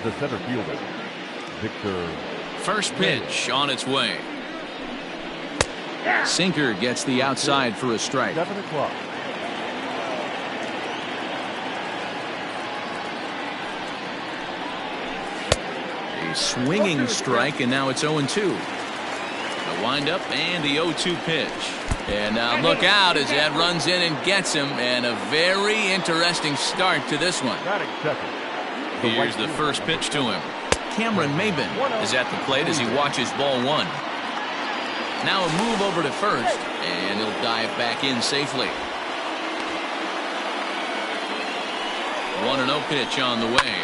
the center fielder, Victor. First pitch on its way. Sinker gets the outside for a strike. 7 o'clock. A swinging strike, and now it's 0-2. The windup and the 0-2 pitch. And now look out as that runs in and gets him, and a very interesting start to this one. Here's the first pitch to him. Cameron Maben is at the plate as he watches ball one. Now a move over to first, and he'll dive back in safely. 1-0 pitch on the way.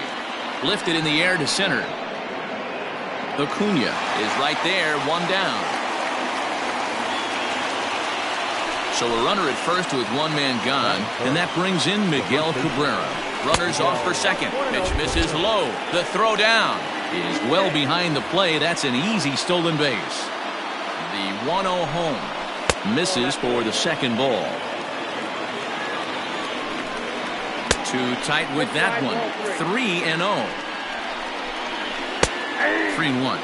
Lifted in the air to center. Acuna is right there, one down. So a runner at first with one man gone, and that brings in Miguel Cabrera. Runners off for second. Pitch misses low. The throw down is well behind the play. That's an easy stolen base. The 1-0 home misses for the second ball. Too tight with that one. 3-0. 3-1.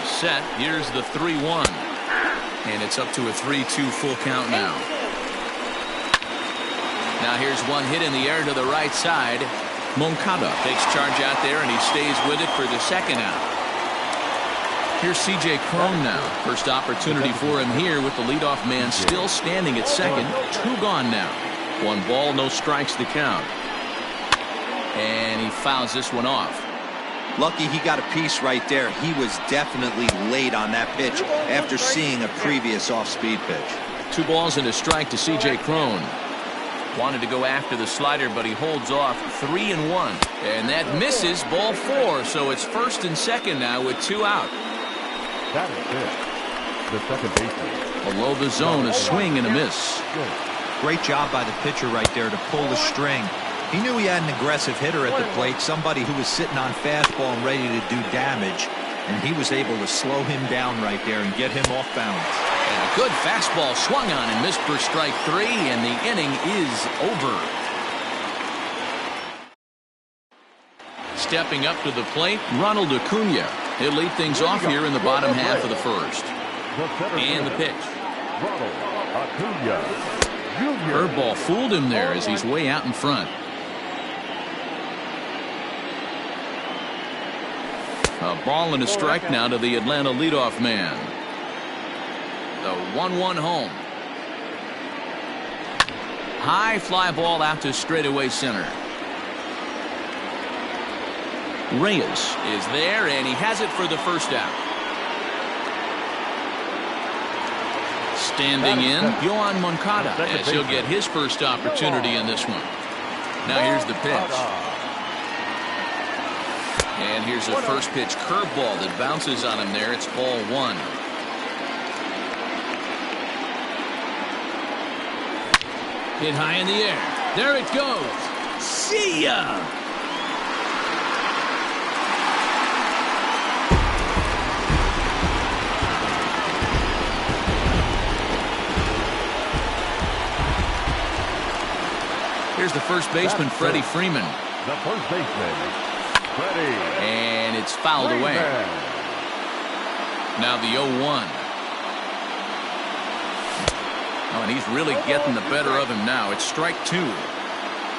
Set. Here's the 3-1. And it's up to a 3-2 full count now. Now here's one hit in the air to the right side. Moncada takes charge out there, and he stays with it for the second out. Here's C.J. Cron now. First opportunity for him here with the leadoff man still standing at second. 2 gone now. 1 ball, no strikes to count. And he fouls this one off. Lucky he got a piece right there. He was definitely late on that pitch after seeing a previous off-speed pitch. 2 balls and a strike to C.J. Cron. Wanted to go after the slider, but he holds off. 3-1. And that misses, ball 4. So it's first and second now with 2 out. That is it. The second baseman. Below the zone, a swing and a miss. Great job by the pitcher right there to pull the string. He knew he had an aggressive hitter at the plate, somebody who was sitting on fastball and ready to do damage, and he was able to slow him down right there and get him off balance. And a good fastball swung on and missed for strike 3, and the inning is over. Stepping up to the plate, Ronald Acuna. He'll lead things off here in the bottom half of the first. And the pitch. Curveball fooled him there as he's way out in front. A ball and a strike now to the Atlanta leadoff man. The 1-1 home. High fly ball out to straightaway center. Reyes is there, and he has it for the first out. Standing in, Yohan Moncada, as he'll get his first opportunity in this one. Now here's the pitch. And here's a first pitch curveball that bounces on him there. It's ball 1. Hit high in the air. There it goes. See ya! Here's the first baseman, Freddie Freeman. The first baseman, Freddie. And it's fouled away. Now the 0-1. Oh, and he's really getting the better of him now. It's strike 2.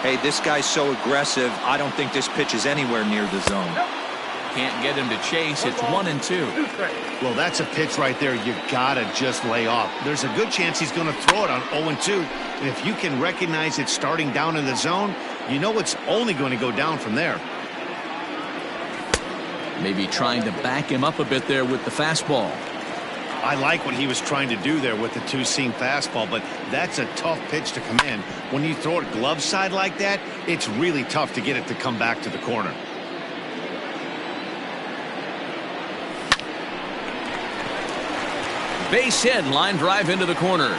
Hey, this guy's so aggressive. I don't think this pitch is anywhere near the zone. Can't get him to chase. It's 1-2. Well, that's a pitch right there you gotta just lay off. There's a good chance he's going to throw it on 0-2. And if you can recognize it starting down in the zone, you know it's only going to go down from there. Maybe trying to back him up a bit there with the fastball. I like what he was trying to do there with the 2-seam fastball, but that's a tough pitch to come in. When you throw it glove side like that, it's really tough to get it to come back to the corner. Base hit, line drive into the corner.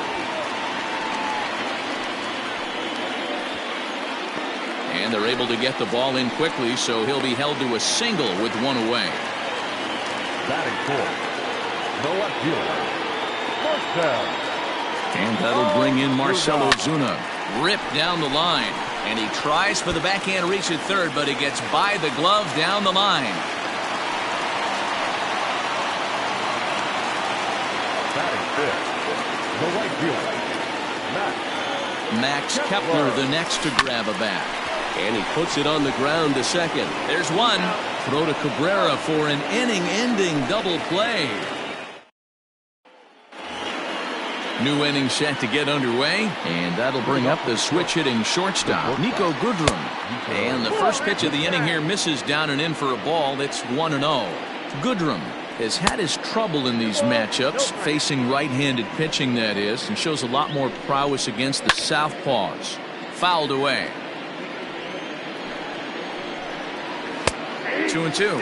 And they're able to get the ball in quickly, so he'll be held to a single with 1 away. Batting fourth, the left fielder, Marcell. And that'll bring in Marcell Ozuna. Ripped down the line. And he tries for the backhand reach at third, but he gets by the glove down the line. Batting fifth, the right fielder, Max Kepler, the next to grab a bat. And he puts it on the ground to second. There's one. Throw to Cabrera for an inning-ending double play. New inning set to get underway, and that'll bring up the switch-hitting shortstop, Nico Goodrum. And the first pitch of the inning here misses down and in for a ball. It's 1-0. Goodrum has had his trouble in these matchups, facing right-handed pitching, that is, and shows a lot more prowess against the southpaws. Fouled away. 2-2.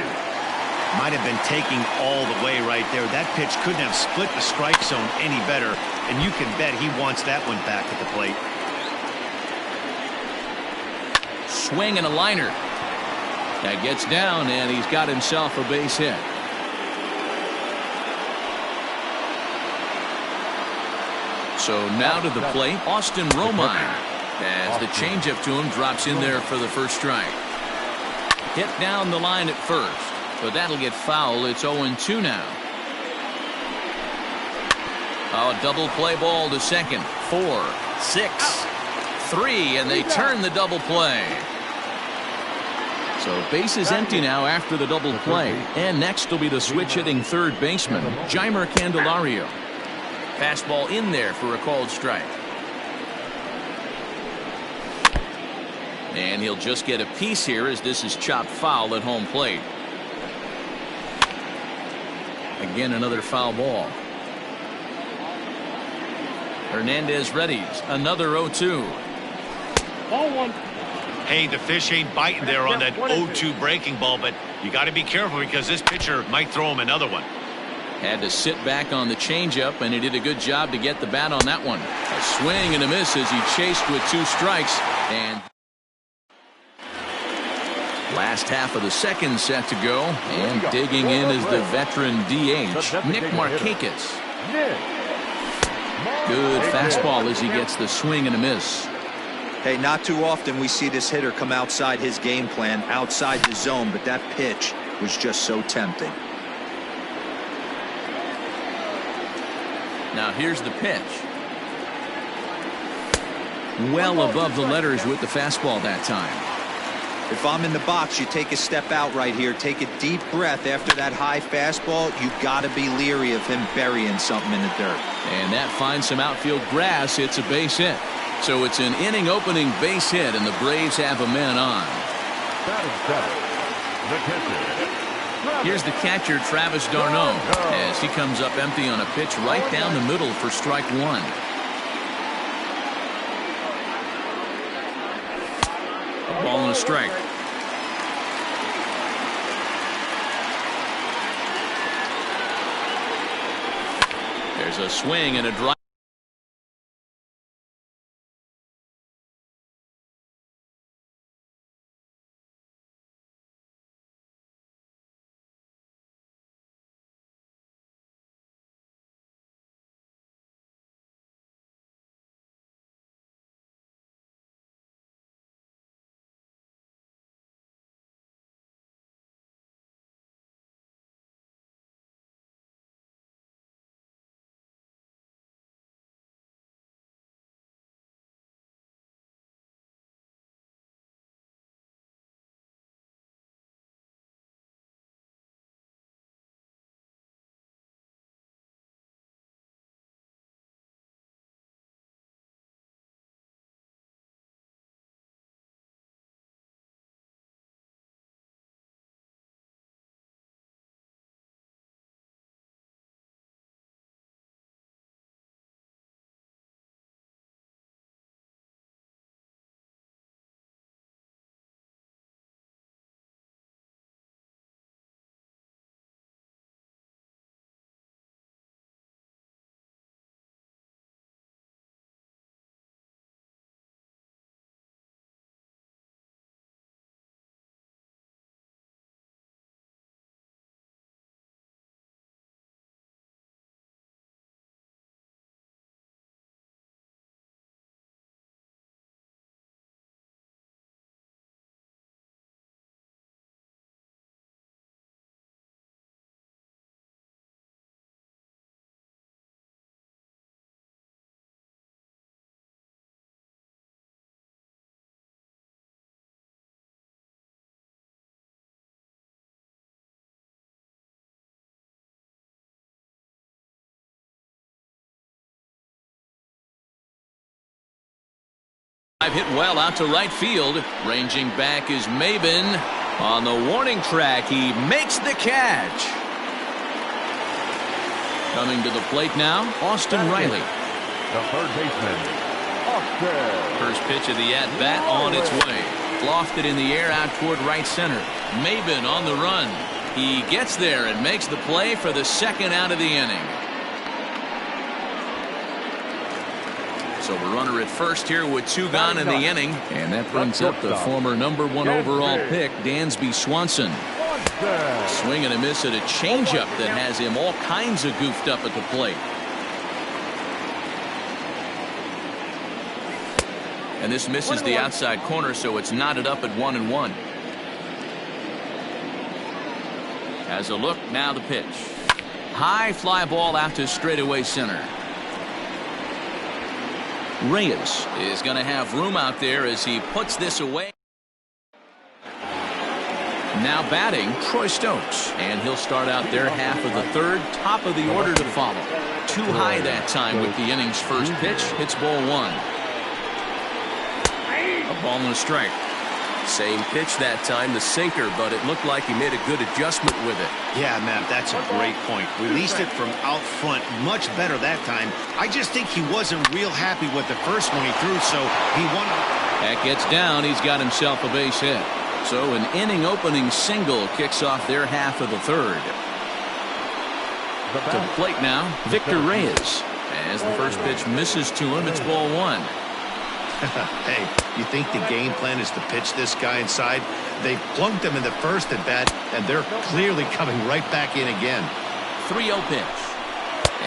Might have been taking all the way right there. That pitch couldn't have split the strike zone any better, and you can bet he wants that one back at the plate. Swing and a liner. That gets down, and he's got himself a base hit. So now to the plate, Austin Romine, as the changeup to him drops in there for the first strike. Hit down the line at first, but that'll get foul. It's 0-2 now. Oh, double play ball to second. 4, 6, 3, and they turn the double play. So base is empty now after the double play. And next will be the switch-hitting third baseman, Jeimer Candelario. Fastball in there for a called strike. And he'll just get a piece here as this is chopped foul at home plate. Again, another foul ball. Hernandez readies. Another 0-2. Ball one. Hey, the fish ain't biting there on that 0-2 breaking ball, but you got to be careful because this pitcher might throw him another one. Had to sit back on the changeup, and he did a good job to get the bat on that one. A swing and a miss as he chased with 2 strikes. And last half of the second set to go, and digging in is the veteran DH, Nick Markakis. Good fastball as he gets the swing and a miss. Hey, not too often we see this hitter come outside his game plan, outside the zone, but that pitch was just so tempting. Now here's the pitch. Well above the letters with the fastball that time. If I'm in the box, you take a step out right here, take a deep breath after that high fastball. You got to be leery of him burying something in the dirt. And that finds some outfield grass. It's a base hit. So it's an inning opening base hit, and the Braves have a man on. Here's the catcher, Travis d'Arnaud, as he comes up empty on a pitch right down the middle for strike 1. A ball and a strike. There's a swing and a drive. Hit well out to right field. Ranging back is Maben. On the warning track, he makes the catch. Coming to the plate now, Austin Riley. The third baseman, Austin. First pitch of the at-bat on its way. Lofted in the air out toward right center. Maben on the run. He gets there and makes the play for the second out of the inning. So a runner at first here with 2 gone in the inning. And that brings up the former #1 overall pick, Dansby Swanson. Swing and a miss at a changeup that has him all kinds of goofed up at the plate. And this misses the outside corner, so it's knotted up at 1-1. As a look, now the pitch. High fly ball out to straightaway center. Reyes is going to have room out there as he puts this away. Now batting, Troy Stokes. And he'll start out their half of the third, top of the order to follow. Too high that time with the inning's first pitch. Hits ball 1. A ball and a strike. Same pitch that time, the sinker, but it looked like he made a good adjustment with it. Yeah, Matt, that's a great point. Released it from out front much better that time. I just think he wasn't real happy with the first one he threw, so he won. That gets down. He's got himself a base hit. So an inning opening single kicks off their half of the third. To the plate now, Victor Reyes. As the first pitch misses to him, it's ball 1. Hey, you think the game plan is to pitch this guy inside? They plunked him in the first at bat, and they're clearly coming right back in again. 3-0 pitch.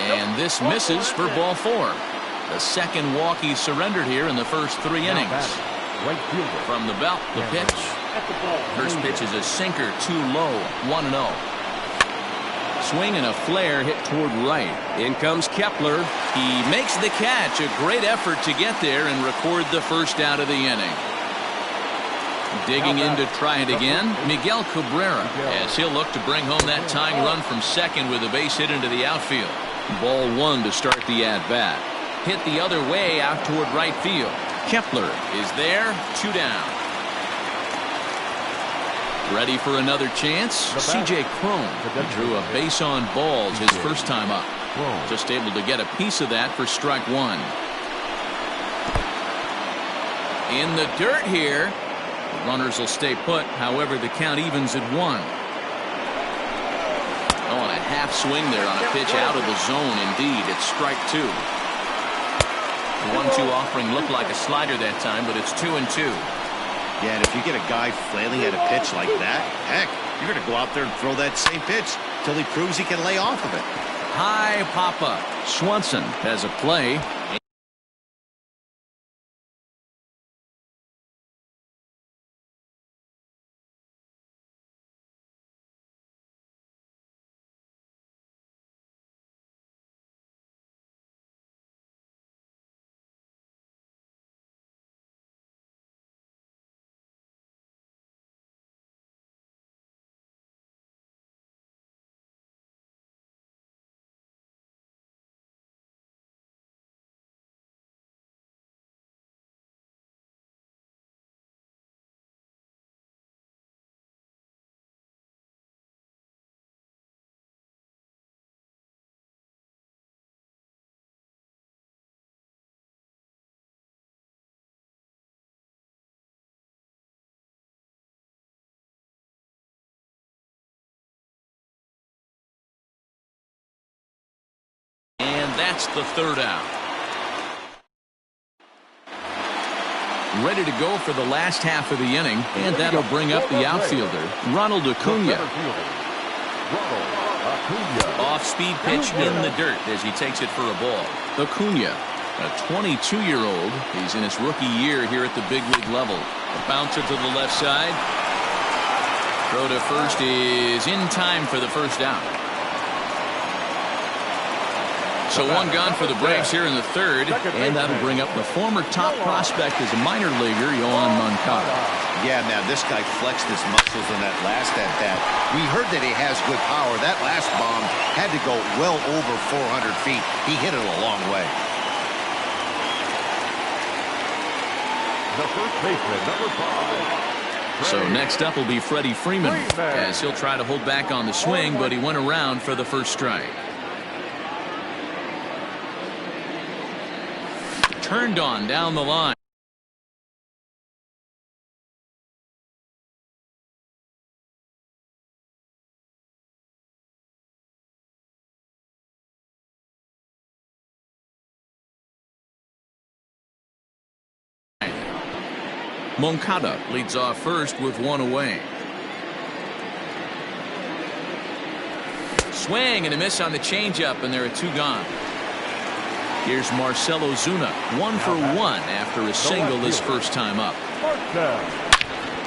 And this misses for ball 4. The second walk he surrendered here in the first 3 innings. From the belt, the pitch. First pitch is a sinker, too low, 1-0. Swing and a flare hit toward right. In comes Kepler. He makes the catch. A great effort to get there and record the first out of the inning. Digging in to try it again, Miguel Cabrera, as he'll look to bring home that tying run from second with a base hit into the outfield. Ball 1 to start the at-bat. Hit the other way out toward right field. Kepler is there, 2 down. Ready for another chance? C.J. Cron drew a base on balls his first time up. Just able to get a piece of that for strike 1. In the dirt here. The runners will stay put. However, the count evens at 1. Oh, and a half swing there on a pitch out of the zone. Indeed, it's strike 2. The 1-2 offering looked like a slider that time, but it's 2-2. Yeah, and if you get a guy flailing at a pitch like that, heck, you're going to go out there and throw that same pitch till he proves he can lay off of it. High pop-up. Swanson has a play. That's the third out. Ready to go for the last half of the inning, and that'll bring up the outfielder, Ronald Acuna. Off-speed pitch in the dirt as he takes it for a ball. Acuna, a 22-year-old. He's in his rookie year here at the big league level. A bouncer to the left side. Throw to first is in time for the first out. So 1 gone for the Braves here in the third, and that'll bring up the former top prospect as a minor leaguer, Yohan Moncada. Yeah, man, this guy flexed his muscles in that last at-bat. We heard that he has good power. That last bomb had to go well over 400 feet. He hit it a long way. The first baseman, number 5. So next up will be Freddie Freeman, as he'll try to hold back on the swing, but he went around for the first strike. Turned on down the line. Moncada leads off first with 1 away. Swing and a miss on the changeup, and there are 2 gone. Here's Marcell Ozuna, 1 for 1 after a single his first time up.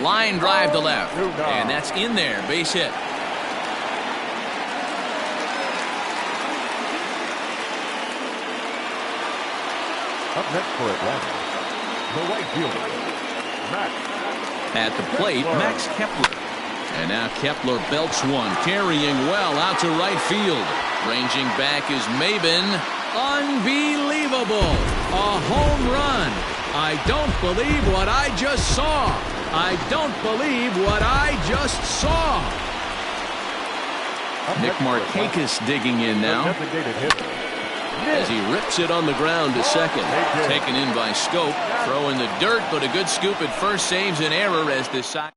Line drive to left, and that's in there, base hit. Up next for Atlanta, the right fielder, Max. At the plate, Max Kepler. And now Kepler belts one, carrying well out to right field. Ranging back is Maben. Unbelievable! A home run. I don't believe what I just saw. I don't believe what I just saw. Nick Markakis digging in now, as he rips it on the ground to second. Taken in by Scope. Throw in the dirt, but a good scoop at first saves an error as the side.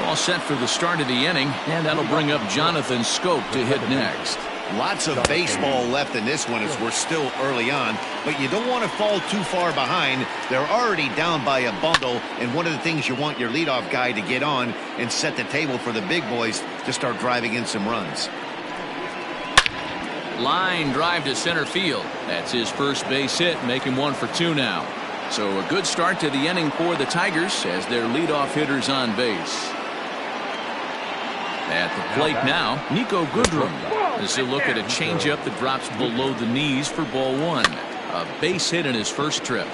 All set for the start of the inning, and that'll bring up Jonathan Scope to hit next. Lots of baseball left in this one as we're still early on, but you don't want to fall too far behind. They're already down by a bundle, and one of the things you want your leadoff guy to get on and set the table for the big boys to start driving in some runs. Line drive to center field. That's his first base hit, making 1 for 2 now. So a good start to the inning for the Tigers as their leadoff hitter's on base. At the plate now, Nico Goodrum, as he'll look at a changeup that drops below the knees for ball 1. A base hit in his first trip.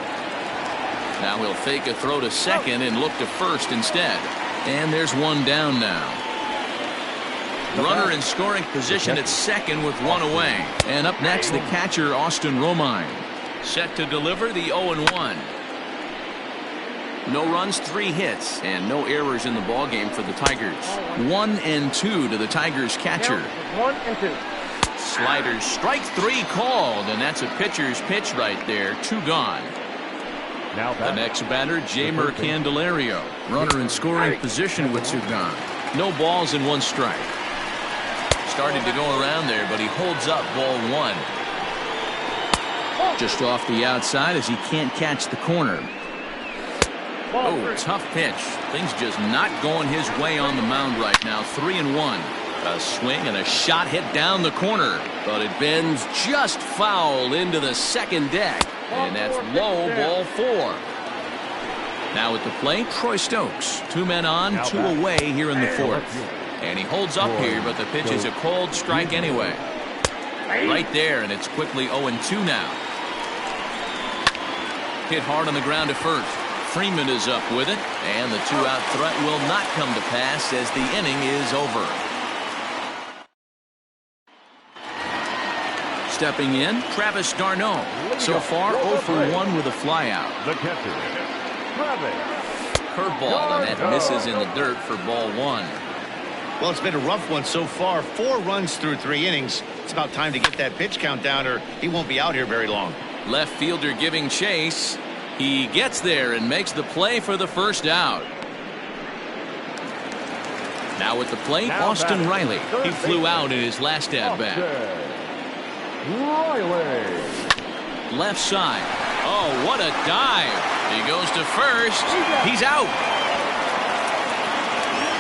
Now he'll fake a throw to second and look to first instead. And there's 1 down now. Runner in scoring position at second with 1 away. And up next, the catcher, Austin Romine. Set to deliver the 0-1. No runs, 3 hits, and no errors in the ballgame for the Tigers. 1-2 to the Tigers catcher. 1-2. Sliders, strike 3 called, and that's a pitcher's pitch right there. 2 gone. Now the next batter, Jamer Candelario. Runner in scoring position with 2 gone. No balls and 1 strike. Started to go around there, but he holds up ball 1. Just off the outside as he can't catch the corner. Oh, tough pitch. Things just not going his way on the mound right now. 3-1. A swing and a shot hit down the corner, but it bends just foul into the second deck, and that's low, ball 4. Now at the plate, Troy Stokes. 2 men on, 2 away here in the 4th. And he holds up here, but the pitch is a cold strike anyway. Right there, and it's quickly 0-2 now. Hit hard on the ground to first. Freeman is up with it, and the 2-out threat will not come to pass as the inning is over. Stepping in, Travis d'Arnaud. So far, 0 for 1 with a flyout. The catcher, Travis. Curveball, and that misses in the dirt for ball 1. Well, it's been a rough one so far. 4 runs through 3 innings. It's about time to get that pitch count down, or he won't be out here very long. Left fielder giving chase. He gets there and makes the play for the first out. Now at the plate, Austin Riley. He flew out in his last at-bat. Riley. Left side. Oh, what a dive. He goes to first. He's out.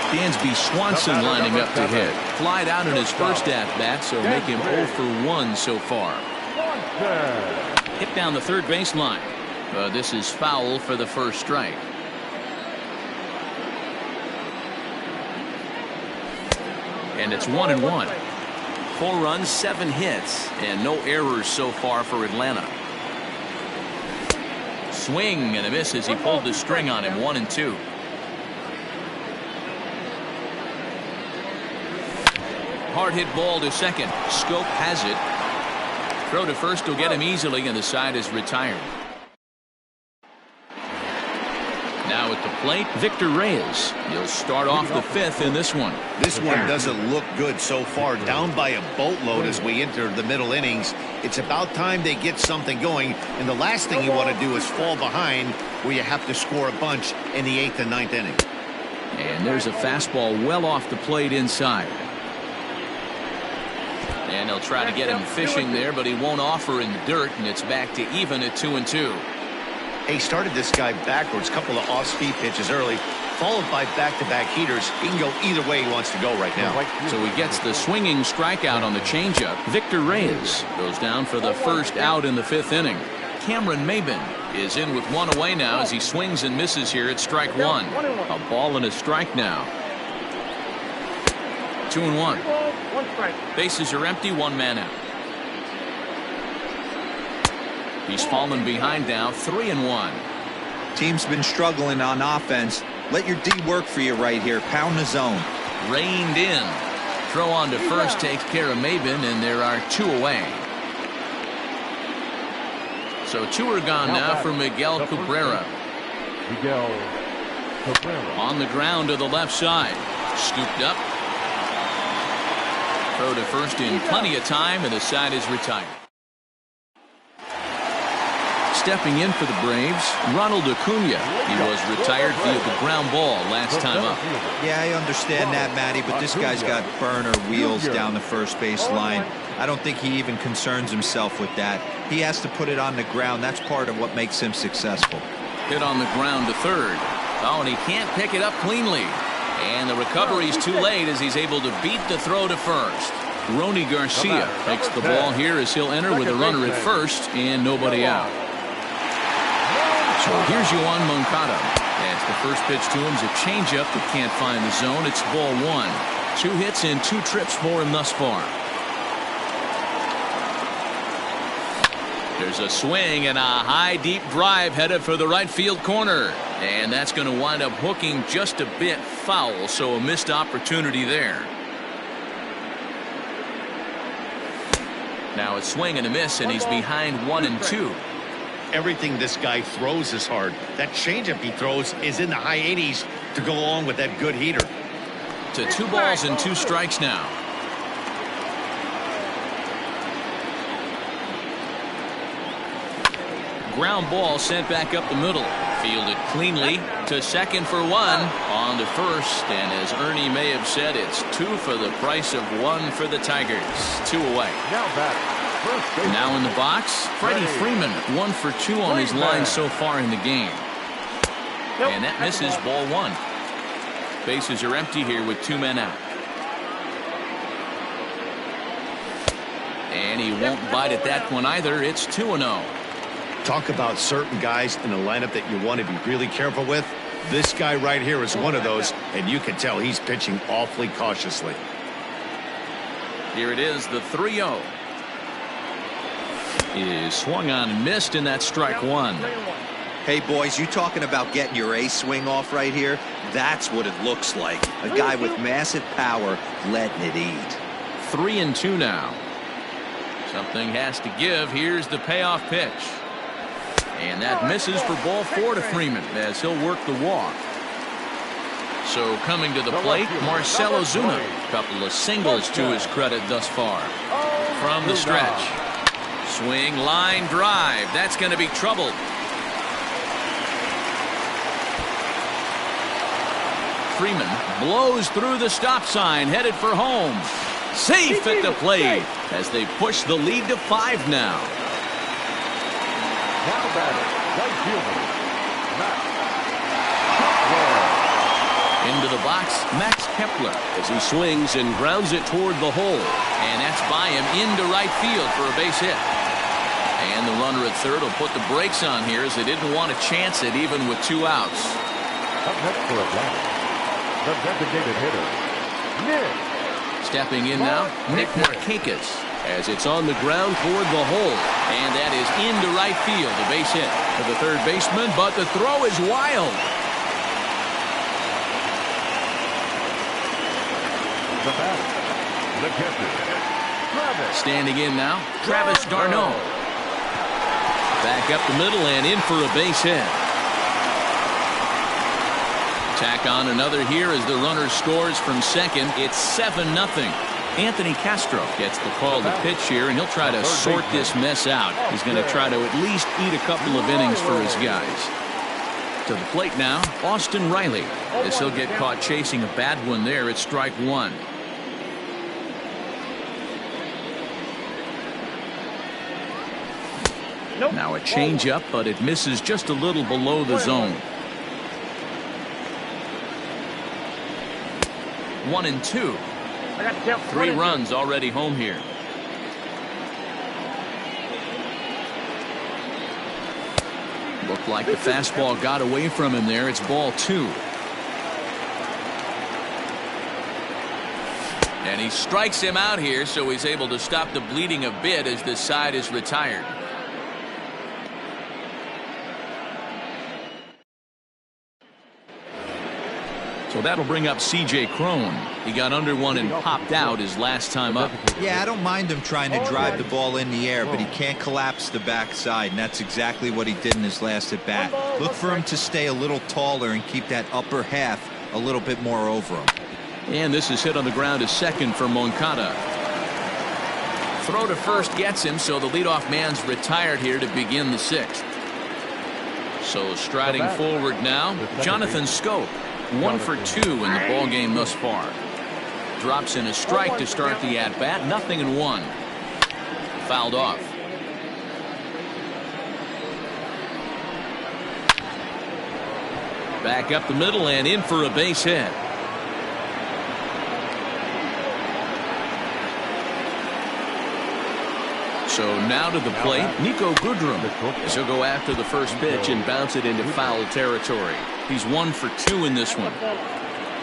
Dansby Swanson lining up to hit. Flied out in his first at-bat, so make him 0 for 1 so far. Hit down the third baseline. This is foul for the first strike. And it's 1-1. 4 runs, 7 hits, and no errors so far for Atlanta. Swing and a miss as he pulled the string on him. 1-2. Hard hit ball to second. Scope has it. Throw to first will get him easily, and the side is retired. Now at the plate, Victor Reyes. He'll start off the fifth in this one. This one doesn't look good so far. Down by a boatload as we enter the middle innings. It's about time they get something going. And the last thing you want to do is fall behind where you have to score a bunch in the 8th and 9th inning. And there's a fastball well off the plate inside. And they'll try to get him fishing there, but he won't offer in the dirt, and it's back to even at 2-2. He started this guy backwards, couple of off-speed pitches early, followed by back-to-back heaters. He can go either way he wants to go right now. So he gets the swinging strikeout on the changeup. Victor Reyes goes down for the first out in the 5th inning. Cameron Maben is in with one away now as he swings and misses here at strike one. A ball and a strike now. 2-1. Bases are empty, one man out. He's fallen behind now, 3-1. Team's been struggling on offense. Let your D work for you right here. Pound the zone. Reined in. Throw on to first takes care of Maben, and there are 2 away. So 2 are gone now for Miguel Cabrera. Miguel Cabrera. On the ground to the left side. Scooped up. Throw to first in plenty of time, and the side is retired. Stepping in for the Braves, Ronald Acuna. He was retired via the ground ball last time up. Yeah, I understand that, Matty, but this guy's got burner wheels down the first base line. I don't think he even concerns himself with that. He has to put it on the ground. That's part of what makes him successful. Hit on the ground to third. Oh, and he can't pick it up cleanly. And the recovery's too late as he's able to beat the throw to first. Ronny Garcia takes the ball here as he'll enter with a runner at first and nobody out. So here's Yoan Moncada. As the first pitch to him's a changeup that can't find the zone. It's ball 1. 2 hits and 2 trips for him thus far. There's a swing and a high deep drive headed for the right field corner. And that's going to wind up hooking just a bit foul, so a missed opportunity there. Now a swing and a miss, and he's behind 1-2. Everything this guy throws is hard. That changeup he throws is in the high 80s to go along with that good heater. To 2 balls and 2 strikes now. Ground ball sent back up the middle. Fielded cleanly to second for 1. On to first, and as Ernie may have said, it's 2 for the price of 1 for the Tigers. 2 away. Now in the box, Freddie Freeman, 1 for 2 on his line so far in the game. And that misses ball 1. Bases are empty here with 2 men out. And he won't bite at that one either. It's 2-0. Talk about certain guys in the lineup that you want to be really careful with. This guy right here is one of those, and you can tell he's pitching awfully cautiously. Here it is, the 3-0. Is swung on and missed, and that's strike 1. Hey, boys, you talking about getting your A swing off right here? That's what it looks like. A guy with massive power letting it eat. 3-2 now. Something has to give. Here's the payoff pitch. And that misses for ball 4 to Freeman as he'll work the walk. So coming to the plate, Marcell Ozuna. Couple of singles to his credit thus far. From the stretch. Swing, line drive. That's going to be trouble. Freeman blows through the stop sign, headed for home. Safe at the plate as they push the lead to 5 now. Now batting, right fielder, Max. Into the box, Max Kepler as he swings and grounds it toward the hole. And that's by him into right field for a base hit. And the runner at third will put the brakes on here as they didn't want to chance it even with 2 outs. Up next for Atlanta, the designated hitter, Nick. Stepping in now, Nick Markakis as it's on the ground toward the hole. And that is into right field, a base hit for the third baseman, but the throw is wild. The batter, the catcher, Travis. Standing in now, Travis d'Arnaud. Back up the middle and in for a base hit. Tack on another here as the runner scores from second. It's 7-0. Anthony Castro gets the call to pitch here, and he'll try to sort this mess out. He's going to try to at least eat a couple of innings for his guys. To the plate now, Austin Riley. As he'll get caught chasing a bad one there, it's strike one. Now a changeup, but it misses just a little below the zone. 1-2. 3 runs already home here. Looked like the fastball got away from him there. It's ball 2. And he strikes him out here, so he's able to stop the bleeding a bit as this side is retired. So that'll bring up C.J. Cron. He got under one and popped out his last time up. Yeah, I don't mind him trying to drive the ball in the air, but he can't collapse the backside, and that's exactly what he did in his last at bat. Look for him to stay a little taller and keep that upper half a little bit more over him. And this is hit on the ground to second for Moncada. Throw to first gets him, so the leadoff man's retired here to begin the 6th. So striding forward now, Jonathan Schoop. 1 for 2 in the ball game thus far. Drops in a strike to start the at-bat. 0-1. Fouled off. Back up the middle and in for a base hit. So now to the plate, Nico Goodrum. He'll go after the first pitch and bounce it into foul territory. He's 1 for 2 in this one.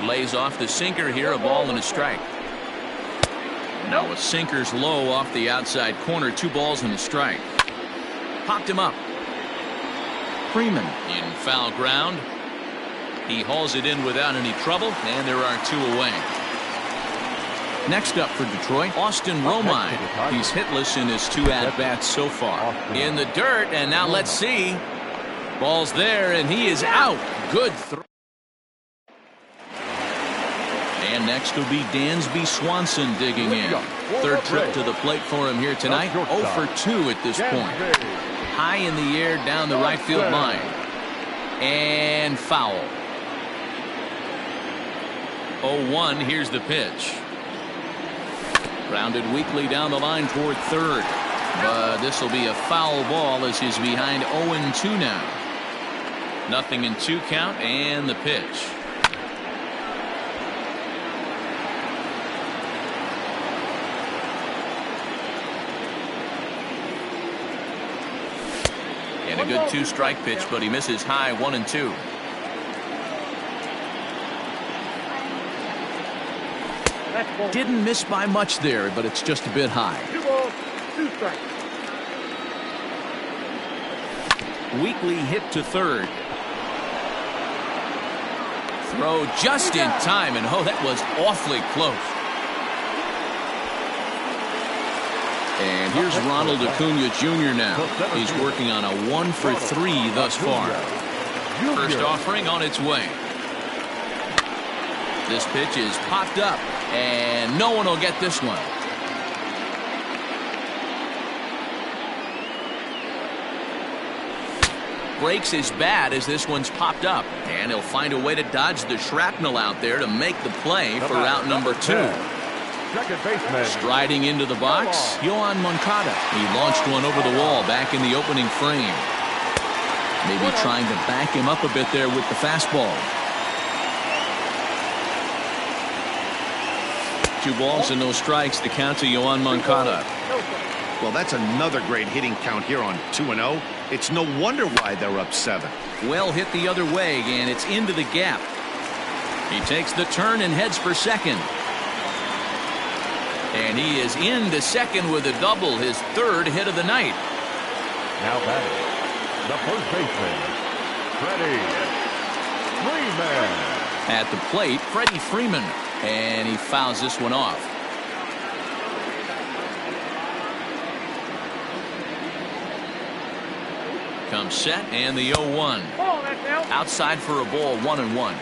Lays off the sinker here, a ball and a strike. Now a sinker's low off the outside corner, 2 balls and a strike. Popped him up. Freeman in foul ground. He hauls it in without any trouble, and there are 2 away. Next up for Detroit, Austin Romine. He's hitless in his 2 at-bats so far. In the dirt, and now let's see. Ball's there, and he is out. Good throw. And next will be Dansby Swanson digging in. 3rd trip to the plate for him here tonight. 0 for 2 at this point. High in the air down the right field line. And foul. 0-1, here's the pitch. Grounded weakly down the line toward 3rd. But this will be a foul ball as he's behind 0-2 now. 0-2 count and the pitch. And a good 2-strike pitch, but he misses high. 1-2. Didn't miss by much there, but it's just a bit high. 2 balls, 2 strikes. Weakly hit to 3rd. Throw just in time, and oh, that was awfully close. And here's Ronald Acuna Jr. now. He's working on a 1 for 3 thus far. First offering on its way. This pitch is popped up, and no one will get this one. Breaks his bat as this one's popped up, and he'll find a way to dodge the shrapnel out there to make the play for route number 2. Second baseman. Striding into the box, Yoan Moncada. He launched one over the wall back in the opening frame. Maybe trying to back him up a bit there with the fastball. 2 balls and no strikes. The count to Yoan Moncada. Well, that's another great hitting count here on 2-0. It's no wonder why they're up 7. Well hit the other way, and it's into the gap. He takes the turn and heads for second. And he is into second with a double, his 3rd hit of the night. Now batting, the first baseman, Freddie Freeman. At the plate, Freddie Freeman. And he fouls this one off. Comes set, and the 0-1. Outside for a ball, 1-1.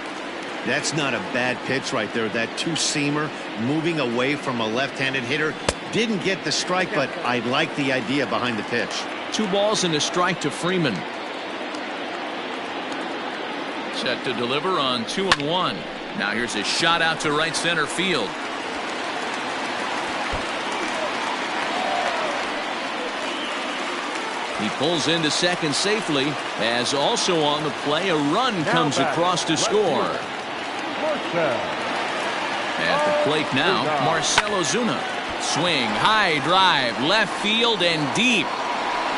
That's not a bad pitch right there. That two-seamer moving away from a left-handed hitter. Didn't get the strike, but I like the idea behind the pitch. 2 balls and a strike to Freeman. Set to deliver on 2-1. Now here's a shot out to right center field. He pulls into second safely, as also on the play a run comes across to score. At the plate now, Marcell Ozuna. Swing, high drive, left field and deep.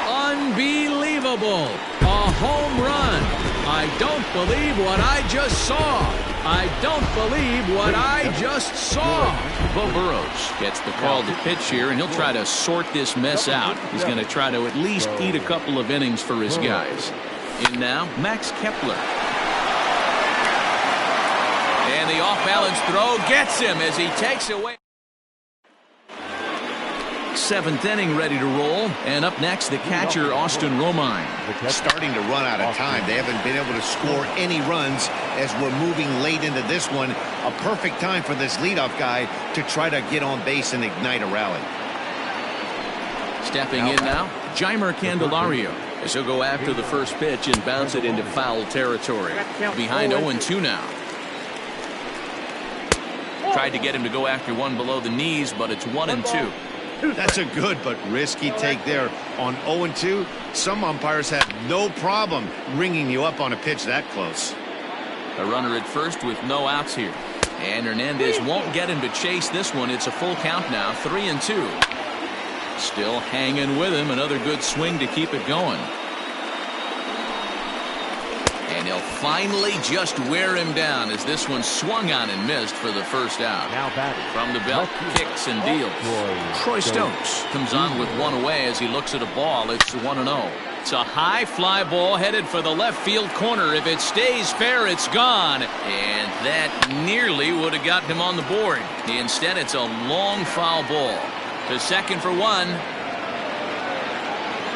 Unbelievable. A home run. I don't believe what I just saw. I don't believe what I just saw. Bo Burrows gets the call to pitch here, and he'll try to sort this mess out. He's going to try to at least eat a couple of innings for his guys. In now, Max Kepler. And the off-balance throw gets him as he takes away. 7th inning ready to roll, and up next the catcher Austin Romine. Starting to run out of time. They haven't been able to score any runs as we're moving late into this one. A perfect time for this leadoff guy to try to get on base and ignite a rally. Stepping in now, Jeimer Candelario, as he'll go after the first pitch and bounce it into foul territory. Behind 0-2 now. Tried to get him to go after one below the knees, but it's 1-2. That's a good but risky take there. On 0-2, some umpires have no problem ringing you up on a pitch that close. A runner at first with no outs here. And Hernandez won't get him to chase this one. It's a full count now, 3-2. Still hanging with him. Another good swing to keep it going. And he'll finally just wear him down as this one swung on and missed for the first out. Now batting. From the belt, kicks and deals. Troy Stokes comes on with one away as he looks at a ball. It's 1-0. It's a high fly ball headed for the left field corner. If it stays fair, it's gone. And that nearly would have gotten him on the board. Instead, it's a long foul ball. To second for one.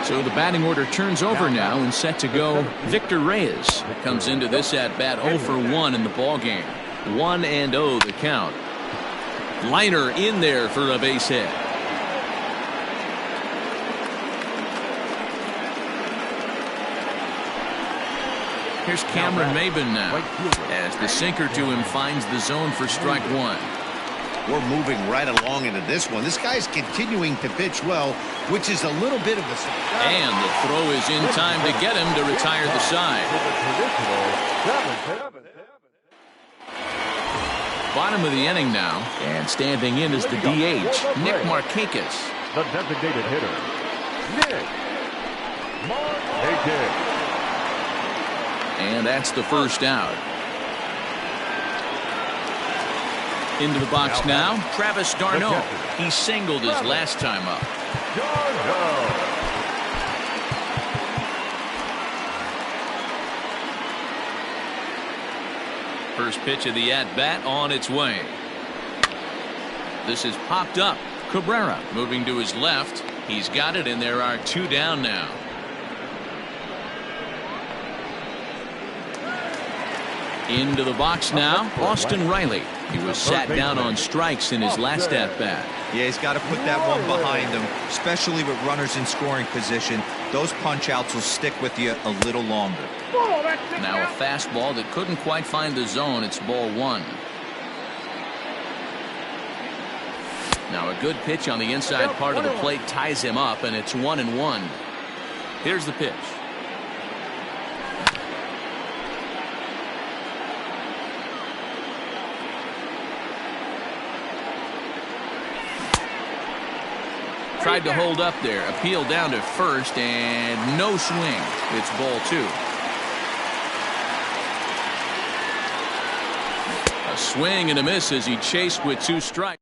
So the batting order turns over now and set to go. Victor Reyes comes into this at bat 0 for 1 in the ball game. 1-0 the count. Liner in there for a base hit. Here's Cameron Maben now as the sinker to him finds the zone for strike one. We're moving right along into this one. This guy's continuing to pitch well, which is a little bit of a... And the throw is in time to get him to retire the side. Bottom of the inning now, and standing in is the DH, Nick Markakis. The designated hitter, Nick Markakis. And that's the first out. Into the box now, Travis d'Arnaud. He singled his last time up. First pitch of the at-bat on its way. This is popped up. Cabrera moving to his left. He's got it, and there are 2 down now. Into the box now, Austin Riley. He was sat down on strikes in his last at-bat. Yeah, he's got to put that one behind him, especially with runners in scoring position. Those punch-outs will stick with you a little longer. Now a fastball that couldn't quite find the zone. It's ball 1. Now a good pitch on the inside part of the plate ties him up, and it's 1-1. Here's the pitch. Tried to hold up there, appeal down to first, and no swing. It's ball 2. A swing and a miss as he chased with 2 strikes.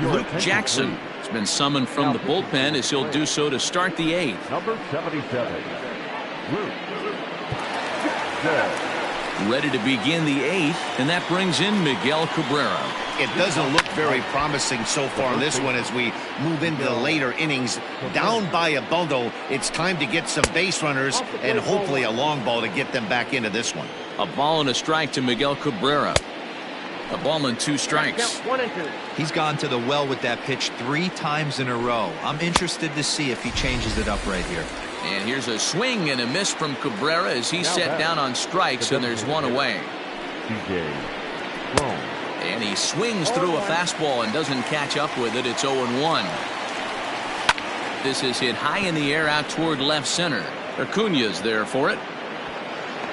Luke Jackson has been summoned from the bullpen as he'll do so to start the 8th. Number 77, Luke Jackson. Ready to begin the 8th, and that brings in Miguel Cabrera. It doesn't look very promising so far in this one as we move into the later innings. Down by a bundle, it's time to get some base runners and hopefully a long ball to get them back into this one. A ball and a strike to Miguel Cabrera. A ball and 2 strikes. He's gone to the well with that pitch 3 times in a row. I'm interested to see if he changes it up right here. And here's a swing and a miss from Cabrera as he's set down on strikes, and there's 1 away. And he swings through a fastball and doesn't catch up with it. It's 0-1. This is hit high in the air out toward left center. Acuna's there for it.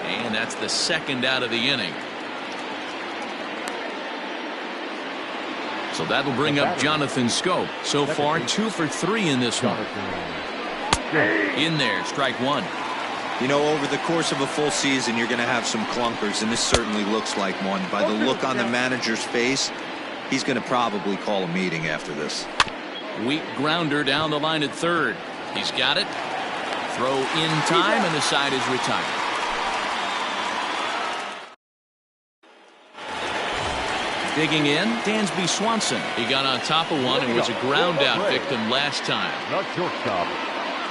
And that's the 2nd out of the inning. So that'll bring up Jonathan Scope. So far, 2 for 3 in this one. In there, strike 1. You know, over the course of a full season, you're going to have some clunkers, and this certainly looks like one. By the look on the manager's face, he's going to probably call a meeting after this. Weak grounder down the line at 3rd. He's got it. Throw in time, and the side is retired. Digging in, Dansby Swanson. He got on top of one and was a ground out victim last time. Not shortstop.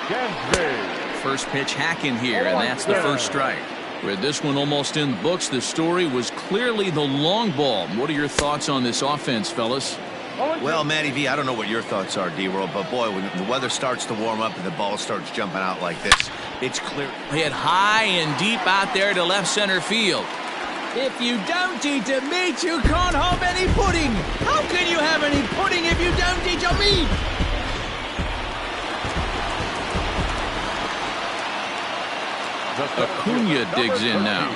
Dansby. First pitch hacking here, and that's the first strike. With this one almost in the books, the story was clearly the long ball. What are your thoughts on this offense, fellas? Well, Matty V, I don't know what your thoughts are, D-Roll, but boy, when the weather starts to warm up and the ball starts jumping out like this, it's clear. Hit high and deep out there to left center field. If you don't eat the meat, you can't have any pudding. How can you have any pudding if you don't eat your meat? Acuna digs in now.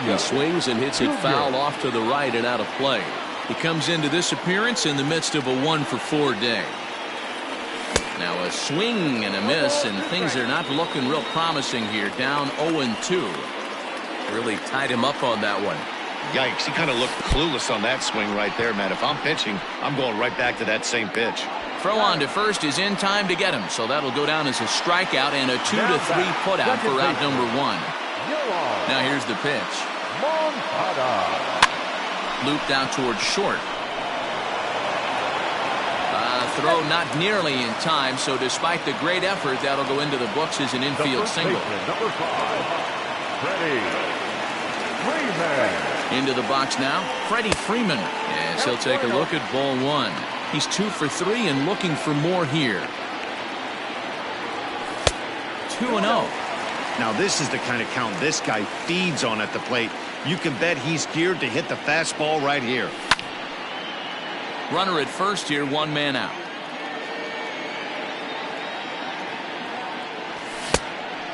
He swings and hits it foul off to the right and out of play. He comes into this appearance in the midst of a 1-for-4 day. Now a swing and a miss, and things are not looking real promising here. Down 0-2. Really tied him up on that one. Yikes, he kind of looked clueless on that swing right there, man. If I'm pitching, I'm going right back to that same pitch. Throw on to first is in time to get him, so that'll go down as a strikeout and a 2-3 putout for out number 1. Now here's the pitch. Looped out towards short. Throw not nearly in time, so despite the great effort, that'll go into the books as an infield single. Number 5, Freddie Freeman. Into the box now, Freddie Freeman, as he'll take a look at ball 1. He's 2 for 3 and looking for more here. 2-0. Now this is the kind of count this guy feeds on at the plate. You can bet he's geared to hit the fastball right here. Runner at first here, 1 man out.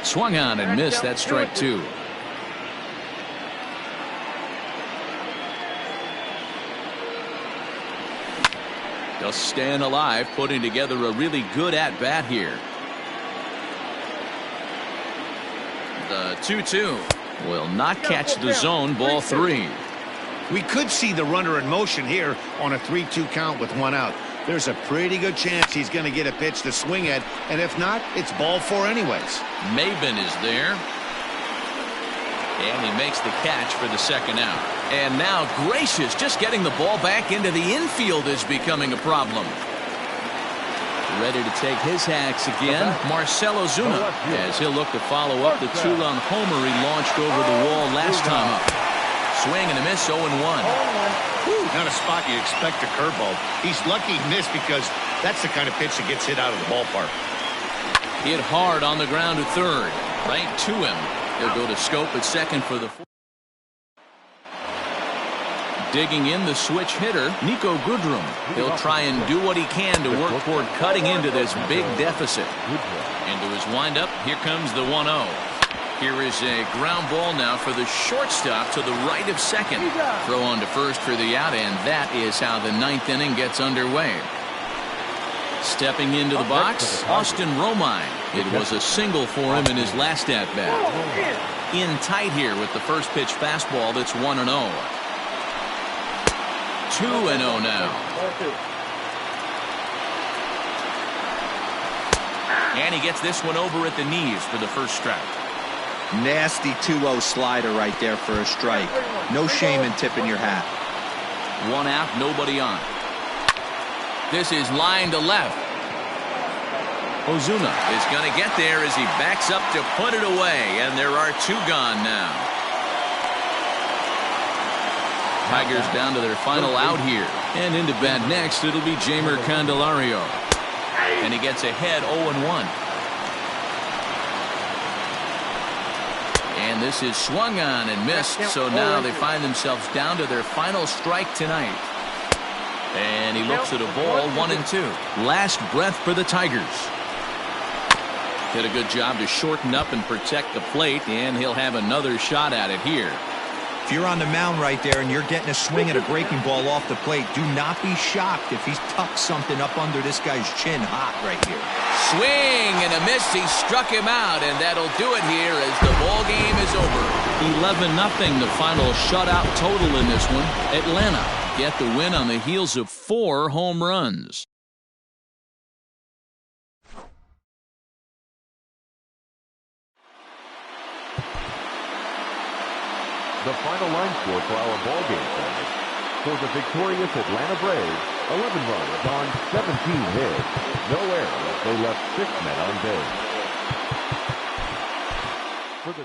Swung on and missed. That's strike 2. Just staying alive, putting together a really good at-bat here. The 2-2 will not catch the zone. Ball 3. We could see the runner in motion here on a 3-2 count with 1 out. There's a pretty good chance he's going to get a pitch to swing at, and if not, it's ball 4 anyways. Maben is there. And he makes the catch for the 2nd out. And now Gracious, just getting the ball back into the infield is becoming a problem. Ready to take his hacks again, Marcell Ozuna, as he'll look to follow up the 2-run homer he launched over the wall last time up. Swing and a miss, 0-1. Not a spot you expect a curveball. He's lucky he missed because that's the kind of pitch that gets hit out of the ballpark. Hit hard on the ground at 3rd. Right to him. He'll go to Scope at 2nd for the 4th. Digging in the switch hitter, Nico Goodrum. He'll try and do what he can to work toward cutting into this big deficit. Into his windup, here comes the 1-0. Here is a ground ball now for the shortstop to the right of 2nd. Throw on to first for the out, and that is how the 9th inning gets underway. Stepping into the box, Austin Romine. It was a single for him in his last at-bat. In tight here with the first pitch fastball that's 1-0. 2-0 now. And he gets this one over at the knees for the first strike. Nasty 2-0 slider right there for a strike. No shame in tipping your hat. 1 out, nobody on. This is line to left. Ozuna is going to get there as he backs up to put it away, and there are 2 gone now. Tigers down to their final out here. And into bat next, it'll be Jeimer Candelario. And he gets ahead 0-1. And this is swung on and missed, so now they find themselves down to their final strike tonight. And he looks at a ball, 1-2. Last breath for the Tigers. Did a good job to shorten up and protect the plate, and he'll have another shot at it here. If you're on the mound right there and you're getting a swing at a breaking ball off the plate, do not be shocked if he's tucked something up under this guy's chin hot right here. Swing and a miss. He struck him out, and that'll do it here as the ball game is over. 11-0, the final shutout total in this one. Atlanta get the win on the heels of 4 home runs. The final line score for our ball game tonight. For the victorious Atlanta Braves, 11 runs on 17 hits. No errors. They left 6 men on base. For the